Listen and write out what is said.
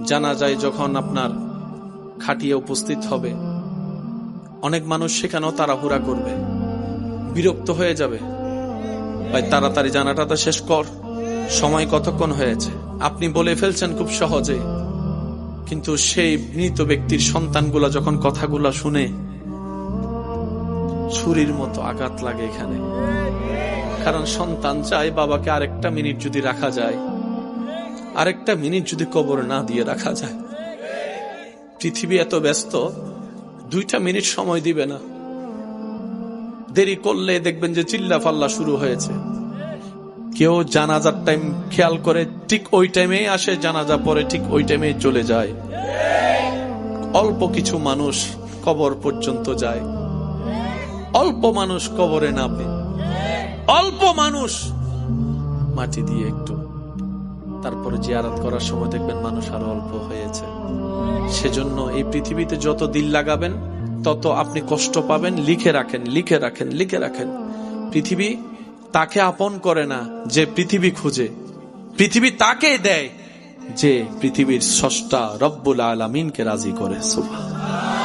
জানাজায় যখন আপনার খাটিয়ে উপস্থিত হবে, অনেক মানুষ সেখানেও তাড়াহুড়া করবে, বিরক্ত হয়ে যাবে, ভাই তাড়াতাড়ি জানাটা শেষ কর, সময় কতক্ষণ হয়েছে। আপনি বলে ফেলছেন খুব সহজে, কিন্তু সেই মৃত ব্যক্তির সন্তানগুলা যখন কথাগুলা শুনে ছুরির মতো আঘাত লাগে এখানে। কারণ সন্তান চায় বাবাকে আরেকটা মিনিট যদি রাখা যায়, আরেকটা মিনিট যদি কবরে না দিয়ে রাখা যায়। পৃথিবী এত ব্যস্ত, 2টা মিনিট সময় দিবে না। দেরি করলে দেখবেন যে চিল্লা ফাল্লা শুরু হয়েছে। কেউ জানাজার টাইম খেয়াল করে ঠিক ওই টাইমেই আসে, জানাজা পরে ঠিক ওই টাইমেই চলে যায়। অল্প কিছু মানুষ কবর পর্যন্ত যায়, অল্প মানুষ কবরে নামে, অল্প মানুষ মাটি দিয়ে একটু, তারপরে জিয়ারত করার সময় দেখবেন মানুষ আরো অল্প হয়েছে। সেজন্য এই পৃথিবীতে যত দিল লাগাবেন তত আপনি কষ্ট পাবেন। লিখে রাখেন, লিখে রাখেন, লিখে রাখেন। পৃথিবী তাকে আপন করে না যে পৃথিবী খুঁজে, পৃথিবী তাকে দেয় যে পৃথিবীর স্রষ্টা রব্বুল আলামিনকে রাজি করে। সুবহানাল্লাহ।